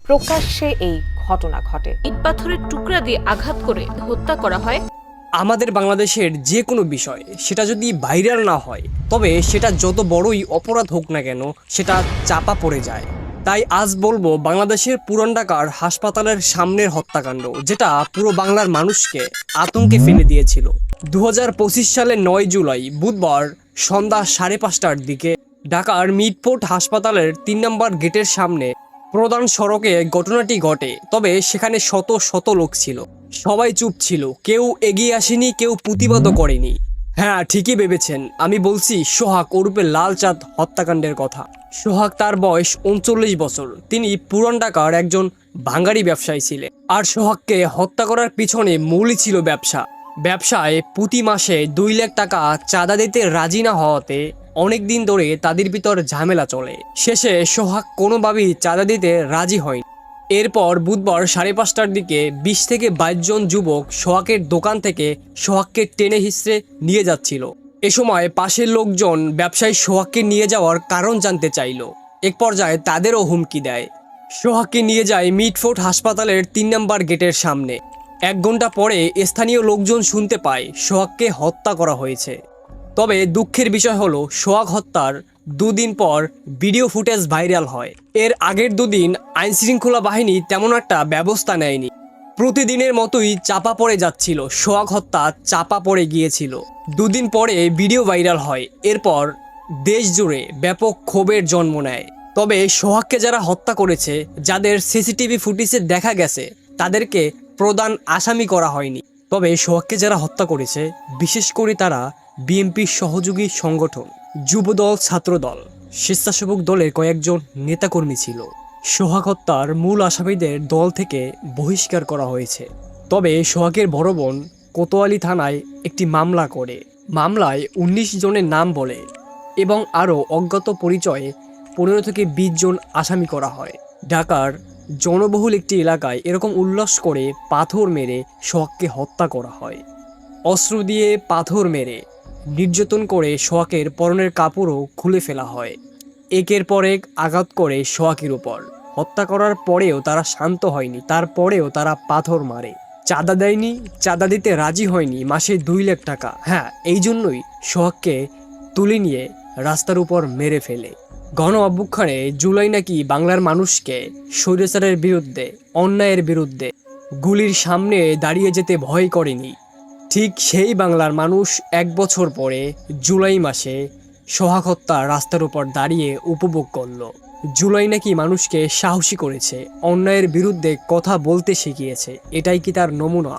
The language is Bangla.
প্রকাশ্যে এই ঘটনা ঘটে। ইট পাথরের টুকরা দিয়ে আঘাত করে হত্যা করা হয়। আমাদের বাংলাদেশের যে কোনো বিষয় সেটা যদি ভাইরাল না হয়, তবে সেটা যত বড়ই অপরাধ হোক না কেন সেটা চাপা পড়ে যায়। তাই আজ বলবো বাংলাদেশের পুরান ঢাকার হাসপাতালের সামনের হত্যাকাণ্ড, যেটা পুরো বাংলার মানুষকে আতঙ্কে ফেলে দিয়েছিল। 2025 সালের 9 জুলাই বুধবার সন্ধ্যা 5:30টার দিকে ঢাকার মিটফোর্ট হাসপাতালের 3 নম্বর গেটের সামনে প্রধান সড়কে ঘটনাটি ঘটে। তবে সেখানে শত শত লোক ছিল, সবাই চুপ ছিল, কেউ এগিয়ে আসেনি, কেউ প্রতিবাদও করেনি। হ্যাঁ, ঠিকই ভেবেছেন, আমি বলছি সোহাগ ওরূপে লালচাঁদ হত্যাকাণ্ডের কথা। সোহাগ, তার বয়স 39 বছর। তিনি পুরান ঢাকার একজন ভাঙাড়ি ব্যবসায়ী ছিলেন। আর সোহাগকে হত্যা করার পিছনে মূলই ছিল ব্যবসায় প্রতি মাসে 2 লাখ টাকা চাঁদা দিতে রাজি না হওয়াতে অনেক দিন ধরে তাদের ভিতর ঝামেলা চলে। শেষে সোহাগ কোনোভাবেই চাঁদা দিতে রাজি হয়নি। এরপর বুধবার 5:30টার দিকে 20 থেকে 22 জন যুবক সোহাগের দোকান থেকে সোহাগকে টেনে হিঁচড়ে নিয়ে যাচ্ছিল। এ সময় পাশের লোকজন ব্যবসায়ী সোহাগকে নিয়ে যাওয়ার কারণ জানতে চাইল। এক পর্যায়ে তাদেরও হুমকি দেয়। সোহাগকে নিয়ে যায় মিটফোর্ট হাসপাতালের 3 নম্বর গেটের সামনে। 1 ঘন্টা পরে স্থানীয় লোকজন শুনতে পায় সোহাগকে হত্যা করা হয়েছে। তবে দুঃখের বিষয় হলো, সোহাগ হত্যার 2 দিন পর ভিডিও ফুটেজ ভাইরাল হয়। এর আগের 2 দিন আইনশৃঙ্খলা বাহিনী তেমন একটা ব্যবস্থা নেয়নি। প্রতিদিনের মতোই চাপা পড়ে যাচ্ছিল, সোহাগ হত্যা চাপা পড়ে গিয়েছিল। 2 দিন পরে ভিডিও ভাইরাল হয়। এরপর দেশ জুড়ে ব্যাপক ক্ষোভের জন্ম নেয়। তবে সোহাগকে যারা হত্যা করেছে, যাদের সিসিটিভি ফুটেজে দেখা গেছে, তাদেরকে প্রধান আসামি করা হয়নি। তবে সোহাগকে যারা হত্যা করেছে, বিশেষ করে তারা বিএনপির সহযোগী সংগঠন, যুবদল, ছাত্রদল, স্বেচ্ছাসেবক দলের কয়েকজন নেতাকর্মী ছিল। সোহাগ হত্যার মূল আসামিদের দল থেকে বহিষ্কার করা হয়েছে। তবে সোহাগের বড় বোন কোতোয়ালি থানায় একটি মামলা করে। মামলায় 19 জনের নাম বলে এবং আরও অজ্ঞাত পরিচয়ে 15 থেকে 20 জন আসামি করা হয়। ঢাকার জনবহুল একটি এলাকায় এরকম উল্লাস করে পাথর মেরে সোহাগকে হত্যা করা হয়। অস্ত্র দিয়ে পাথর মেরে নির্যাতন করে সোহাগের পরনের কাপড়ও খুলে ফেলা হয়। একের পর এক আঘাত করে সোহাগের উপর। হত্যা করার পরেও তারা শান্ত হয়নি, তারপরেও তারা পাথর মারে। চাঁদা দেয়নি, চাঁদা দিতে রাজি হয়নি, মাসে 2 লাখ টাকা। হ্যাঁ, এই জন্যই সোহাগকে তুলে নিয়ে রাস্তার উপর মেরে ফেলে। গণ অভ্যুত্থানে জুলাই নাকি বাংলার মানুষকে স্বৈরাচারের বিরুদ্ধে, অন্যায়ের বিরুদ্ধে গুলির সামনে দাঁড়িয়ে যেতে ভয় করেনি। ঠিক সেই বাংলার মানুষ 1 বছর পরে জুলাই মাসে সোহাগ হত্যা রাস্তার উপর দাঁড়িয়ে উপভোগ করল। জুলাই নাকি মানুষকে সাহসী করেছে, অন্যায়ের বিরুদ্ধে কথা বলতে শিখিয়েছে। এটাই কি তার নমুনা?